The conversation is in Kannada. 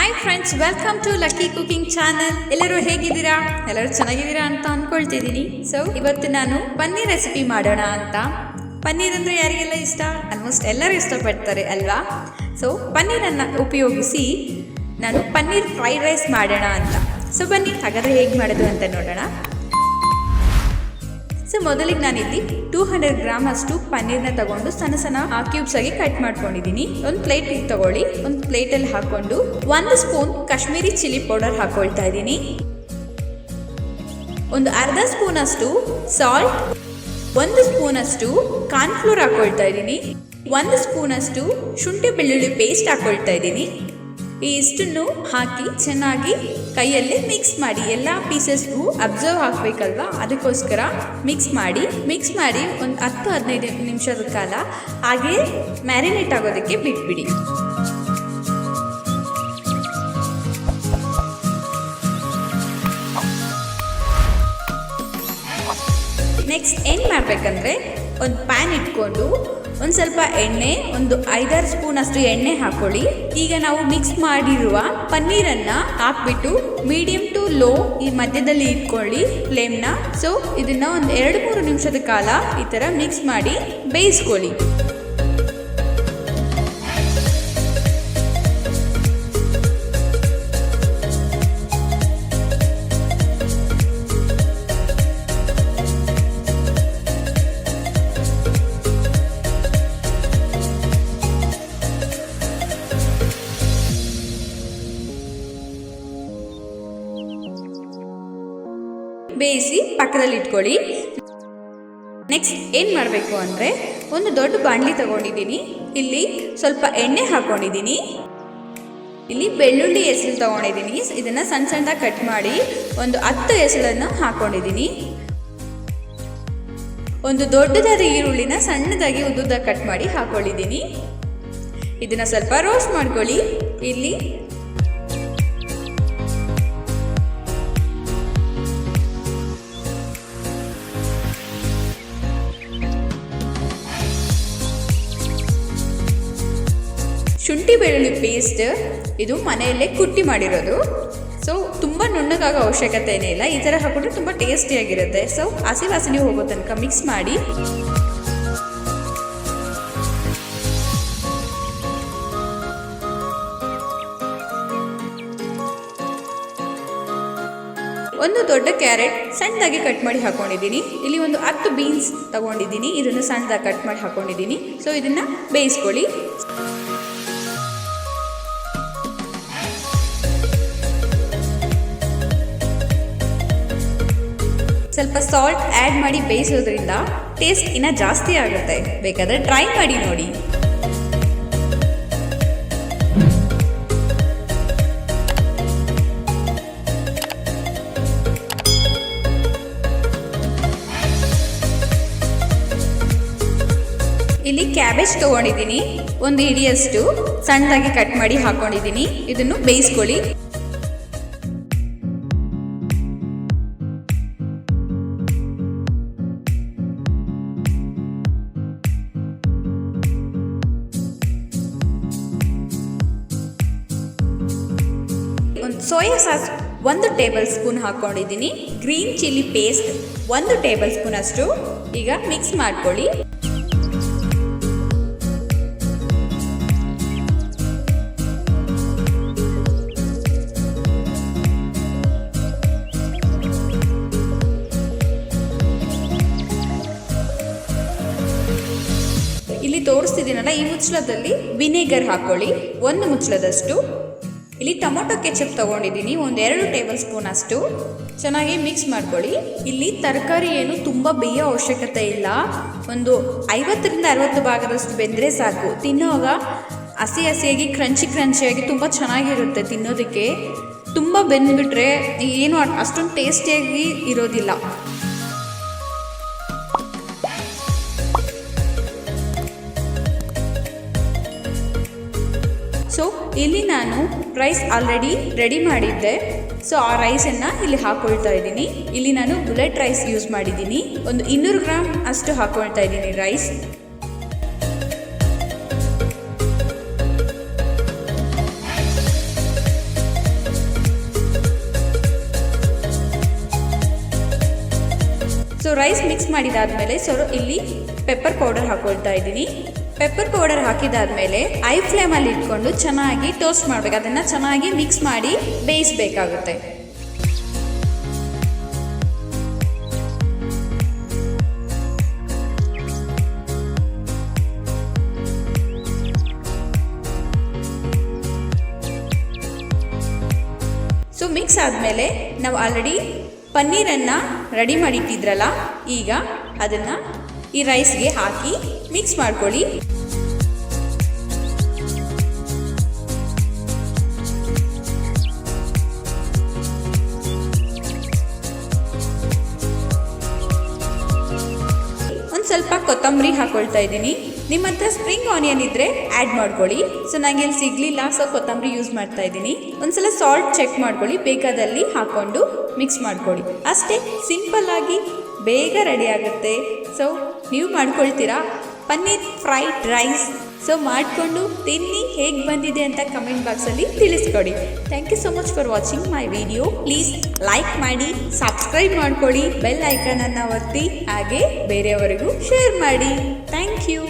Hi friends, welcome to lucky cooking channel. ಎಲ್ಲರೂ ಹೇಗಿದ್ದೀರಾ? ಎಲ್ಲರೂ ಚೆನ್ನಾಗಿದ್ದೀರಾ ಅಂತ ಅನ್ಕೊಳ್ತಿದ್ದೀನಿ. ಸೊ ಇವತ್ತು ನಾನು ಪನ್ನೀರ್ ರೆಸಿಪಿ ಮಾಡೋಣ ಅಂತ. ಪನ್ನೀರ್ ಅಂದರೆ ಯಾರಿಗೆಲ್ಲ ಇಷ್ಟ? ಆಲ್ಮೋಸ್ಟ್ ಎಲ್ಲರೂ ಇಷ್ಟಪಡ್ತಾರೆ ಅಲ್ವಾ? ಸೊ ಪನ್ನೀರನ್ನು ಉಪಯೋಗಿಸಿ ನಾನು ಪನ್ನೀರ್ ಫ್ರೈಡ್ ರೈಸ್ ಮಾಡೋಣ ಅಂತ. ಸೊ ಬನ್ನಿ ಹಾಗಾದರೆ ಹೇಗೆ ಮಾಡೋದು ಅಂತ ನೋಡೋಣ. ಸೊ ಮೊದಲಿಗೆ ನಾನಿಲ್ಲಿ 200 ಗ್ರಾಮ್ ಅಷ್ಟು ಪನ್ನೀರ್ನ ತಗೊಂಡು ಸಣ್ಣ ಸಣ್ಣ ಕ್ಯೂಬ್ಸ್ ಆಗಿ ಕಟ್ ಮಾಡ್ಕೊಂಡಿದ್ದೀನಿ. ಒಂದು ಪ್ಲೇಟ್ ತಗೊಳ್ಳಿ. ಒಂದು ಪ್ಲೇಟಲ್ಲಿ ಹಾಕೊಂಡು 1 ಸ್ಪೂನ್ ಕಾಶ್ಮೀರಿ ಚಿಲ್ಲಿ ಪೌಡರ್ ಹಾಕೊಳ್ತಾ ಇದ್ದೀನಿ. ಒಂದು ಅರ್ಧ ಸ್ಪೂನ್ ಅಷ್ಟು ಸಾಲ್ಟ್, 1 ಸ್ಪೂನ್ ಅಷ್ಟು ಕಾರ್ನ್ಫ್ಲೋರ್ ಹಾಕೊಳ್ತಾ ಇದ್ದೀನಿ. 1 ಸ್ಪೂನ್ ಅಷ್ಟು ಶುಂಠಿ ಬೆಳ್ಳುಳ್ಳಿ ಪೇಸ್ಟ್ ಹಾಕೊಳ್ತಾ ಇದ್ದೀನಿ. ಈ ಇಷ್ಟನ್ನು ಹಾಕಿ ಚೆನ್ನಾಗಿ ಕೈಯಲ್ಲೇ ಮಿಕ್ಸ್ ಮಾಡಿ. ಎಲ್ಲ ಪೀಸಸ್ಗೂ ಅಬ್ಸರ್ವ್ ಆಗಬೇಕಲ್ವಾ, ಅದಕ್ಕೋಸ್ಕರ ಮಿಕ್ಸ್ ಮಾಡಿ ಒಂದು 10-15 ನಿಮಿಷದ ಕಾಲ ಹಾಗೆ ಮ್ಯಾರಿನೇಟ್ ಆಗೋದಕ್ಕೆ ಬಿಟ್ಬಿಡಿ. ನೆಕ್ಸ್ಟ್ ಏನು ಮಾಡಬೇಕಂದ್ರೆ, ಒಂದು ಪ್ಯಾನ್ ಇಟ್ಕೊಂಡು ಒಂದು ಸ್ವಲ್ಪ ಎಣ್ಣೆ, ಒಂದು 5-6 ಸ್ಪೂನ್ ಅಷ್ಟು ಎಣ್ಣೆ ಹಾಕೊಳ್ಳಿ. ಈಗ ನಾವು ಮಿಕ್ಸ್ ಮಾಡಿರುವ ಪನ್ನೀರನ್ನು ಹಾಕ್ಬಿಟ್ಟು ಮೀಡಿಯಂ ಟು ಲೋ ಈ ಮಧ್ಯದಲ್ಲಿ ಇಟ್ಕೊಳ್ಳಿ ಫ್ಲೇಮ್ನ. ಸೊ ಇದನ್ನು ಒಂದು 2-3 ನಿಮಿಷದ ಕಾಲ ಈ ಥರ ಮಿಕ್ಸ್ ಮಾಡಿ ಬೇಯಿಸ್ಕೊಳ್ಳಿ. ಬೇಯಿಸಿ ಪಕ್ಕದಲ್ಲಿ ಇಟ್ಕೊಳ್ಳಿ. ನೆಕ್ಸ್ಟ್ ಏನು ಮಾಡಬೇಕು ಅಂದರೆ, ಒಂದು ದೊಡ್ಡ ಬಾಣಲಿ ತಗೊಂಡಿದ್ದೀನಿ. ಇಲ್ಲಿ ಸ್ವಲ್ಪ ಎಣ್ಣೆ ಹಾಕ್ಕೊಂಡಿದ್ದೀನಿ. ಇಲ್ಲಿ ಬೆಳ್ಳುಳ್ಳಿ ಎಸಳು ತಗೊಂಡಿದ್ದೀನಿ. ಇದನ್ನು ಸಣ್ಣ ಸಣ್ಣದಾಗಿ ಕಟ್ ಮಾಡಿ ಒಂದು 10 ಎಸಳನ್ನು ಹಾಕ್ಕೊಂಡಿದ್ದೀನಿ. ಒಂದು ದೊಡ್ಡದಾದ ಈರುಳ್ಳಿನ ಸಣ್ಣದಾಗಿ ಉದ್ದುದಾಗಿ ಕಟ್ ಮಾಡಿ ಹಾಕ್ಕೊಂಡಿದ್ದೀನಿ. ಇದನ್ನು ಸ್ವಲ್ಪ ರೋಸ್ಟ್ ಮಾಡ್ಕೊಳ್ಳಿ. ಇಲ್ಲಿ ಶುಂಠಿ ಬೆಳ್ಳುಳ್ಳಿ ಪೇಸ್ಟ್, ಇದು ಮನೆಯಲ್ಲೇ ಕುಟ್ಟಿ ಮಾಡಿರೋದು. ಸೊ ತುಂಬ ನುಣ್ಣಗಾಗೋ ಅವಶ್ಯಕತೆ ಇಲ್ಲ. ಈ ಥರ ಹಾಕೊಂಡ್ರೆ ತುಂಬ ಟೇಸ್ಟಿಯಾಗಿರುತ್ತೆ. ಸೊ ಹಸಿ ವಾಸನೆ ಹೋಗೋ ತನಕ ಮಿಕ್ಸ್ ಮಾಡಿ. ಒಂದು ದೊಡ್ಡ ಕ್ಯಾರೆಟ್ ಸಣ್ಣದಾಗಿ ಕಟ್ ಮಾಡಿ ಹಾಕೊಂಡಿದ್ದೀನಿ. ಇಲ್ಲಿ ಒಂದು 10 ಬೀನ್ಸ್ ತಗೊಂಡಿದ್ದೀನಿ. ಇದನ್ನು ಸಣ್ಣದಾಗಿ ಕಟ್ ಮಾಡಿ ಹಾಕೊಂಡಿದ್ದೀನಿ. ಸೊ ಇದನ್ನು ಬೇಯಿಸ್ಕೊಳ್ಳಿ. ಸ್ವಲ್ಪ ಸಾಲ್ಟ್ ಆ್ಯಡ್ ಮಾಡಿ ಬೇಯಿಸೋದ್ರಿಂದ ಟೇಸ್ಟ್ ಇನ್ನೂ ಜಾಸ್ತಿ ಆಗುತ್ತೆ. ಬೇಕಾದರೆ ಟ್ರೈ ಮಾಡಿ ನೋಡಿ. ಇಲ್ಲಿ ಕ್ಯಾಬೇಜ್ ತೊಗೊಂಡಿದ್ದೀನಿ. ಒಂದು ಹಿಡಿಯಷ್ಟು ಸಣ್ಣದಾಗಿ ಕಟ್ ಮಾಡಿ ಹಾಕ್ಕೊಂಡಿದ್ದೀನಿ. ಇದನ್ನು ಬೇಯಿಸ್ಕೊಳ್ಳಿ. ಒಂದು ಸೋಯಾ ಸಾಸ್ 1 ಟೇಬಲ್ ಸ್ಪೂನ್ ಹಾಕ್ಕೊಂಡಿದ್ದೀನಿ. Green chilli paste 1 table spoon ಅಷ್ಟು. ಈಗ ಮಿಕ್ಸ್ ಮಾಡ್ಕೊಳ್ಳಿ. ಇಲ್ಲಿ ತೋರಿಸ್ತಿದ್ದೀನಲ್ಲ, ಈ ಮುಚ್ಚಳದಲ್ಲಿ ವಿನೆಗರ್ ಹಾಕ್ಕೊಳ್ಳಿ 1 ಮುಚ್ಚಳದಷ್ಟು. ಇಲ್ಲಿ ಟೊಮೊಟೊ ಕೆಚಪ್ ತೊಗೊಂಡಿದ್ದೀನಿ, ಒಂದು 2 ಟೇಬಲ್ ಸ್ಪೂನ್ ಅಷ್ಟು. ಚೆನ್ನಾಗಿ ಮಿಕ್ಸ್ ಮಾಡ್ಕೊಳ್ಳಿ. ಇಲ್ಲಿ ತರಕಾರಿ ಏನು ತುಂಬ ಬೇಯೋ ಅವಶ್ಯಕತೆ ಇಲ್ಲ. ಒಂದು 50-60 ಭಾಗದಷ್ಟು ಬೆಂದರೆ ಸಾಕು. ತಿನ್ನುವಾಗ ಹಸಿಯಾಗಿ ಕ್ರಂಚಿಯಾಗಿ ತುಂಬ ಚೆನ್ನಾಗಿರುತ್ತೆ ತಿನ್ನೋದಕ್ಕೆ. ತುಂಬ ಬೆಂದ್ಬಿಟ್ರೆ ಏನು ಅಷ್ಟೊಂದು ಟೇಸ್ಟಿಯಾಗಿ ಇರೋದಿಲ್ಲ. ಸೊ ಇಲ್ಲಿ ನಾನು ರೈಸ್ ಆಲ್ರೆಡಿ ರೆಡಿ ಮಾಡಿದ್ದೆ. ಸೊ ಆ ರೈಸನ್ನು ಇಲ್ಲಿ ಹಾಕ್ಕೊಳ್ತಾ ಇದ್ದೀನಿ. ಇಲ್ಲಿ ನಾನು ಬುಲೆಟ್ ರೈಸ್ ಯೂಸ್ ಮಾಡಿದ್ದೀನಿ. ಒಂದು 200 ಗ್ರಾಮ್ ಅಷ್ಟು ಹಾಕ್ಕೊಳ್ತಾ ಇದ್ದೀನಿ ರೈಸ್. ರೈಸ್ ಮಿಕ್ಸ್ ಮಾಡಿದಾದ್ಮೇಲೆ ಇಲ್ಲಿ ಪೆಪ್ಪರ್ ಪೌಡರ್ ಹಾಕೊಳ್ತಾ ಇದ್ದೀನಿ. ಪೆಪ್ಪರ್ ಪೌಡರ್ ಹಾಕಿದಾದ್ಮೇಲೆ ಐ ಫ್ಲೇಮಲ್ಲಿ ಇಟ್ಕೊಂಡು ಚೆನ್ನಾಗಿ ಟೋಸ್ಟ್ ಮಾಡಬೇಕು. ಅದನ್ನು ಚೆನ್ನಾಗಿ ಮಿಕ್ಸ್ ಮಾಡಿ ಬೇಯಿಸಬೇಕಾಗುತ್ತೆ. ಸೊ ಮಿಕ್ಸ್ ಆದಮೇಲೆ ನಾವು ಆಲ್ರೆಡಿ ಪನ್ನೀರನ್ನು ರೆಡಿ ಮಾಡಿಟ್ಟಿದ್ರಲ್ಲ, ಈಗ ಅದನ್ನು ಈ ರೈಸ್ಗೆ ಹಾಕಿ ಮಿಕ್ಸ್ ಮಾಡ್ಕೊಳ್ಳಿ. ಒಂದು ಸ್ವಲ್ಪ ಕೊತ್ತಂಬರಿ ಹಾಕೊಳ್ತಾ ಇದ್ದೀನಿ. ನಿಮ್ಮ ಹತ್ರ ಸ್ಪ್ರಿಂಗ್ ಆನಿಯನ್ ಇದ್ದರೆ ಆ್ಯಡ್ ಮಾಡ್ಕೊಳ್ಳಿ. ಸೊ ನನಗೆ ಇಲ್ಲಿ ಸಿಗಲಿಲ್ಲ, ಸೊ ಕೊತ್ತಂಬರಿ ಯೂಸ್ ಮಾಡ್ತಾ ಇದ್ದೀನಿ. ಒಂದ್ಸಲ ಸಾಲ್ಟ್ ಚೆಕ್ ಮಾಡ್ಕೊಳ್ಳಿ, ಬೇಕಾದಲ್ಲಿ ಹಾಕ್ಕೊಂಡು ಮಿಕ್ಸ್ ಮಾಡ್ಕೊಳ್ಳಿ. ಅಷ್ಟೇ, ಸಿಂಪಲ್ಲಾಗಿ ಬೇಗ ರೆಡಿ ಆಗುತ್ತೆ. ಸೊ ನೀವು ಮಾಡ್ಕೊಳ್ತೀರಾ ಪನ್ನೀರ್ ಫ್ರೈಡ್ ರೈಸ್. ಸೊ ಮಾಡಿಕೊಂಡು ತಿನ್ನಿ, ಹೇಗೆ ಬಂದಿದೆ ಅಂತ ಕಮೆಂಟ್ ಬಾಕ್ಸಲ್ಲಿ ತಿಳಿಸ್ಕೊಡಿ. Thank you so much for watching my video. Please like ಮಾಡಿ, ಸಬ್ಸ್ಕ್ರೈಬ್ ಮಾಡ್ಕೊಳ್ಳಿ, ಬೆಲ್ ಐಕನನ್ನು ಒತ್ತಿ, ಹಾಗೆ ಬೇರೆಯವರಿಗೂ ಶೇರ್ ಮಾಡಿ. Thank you.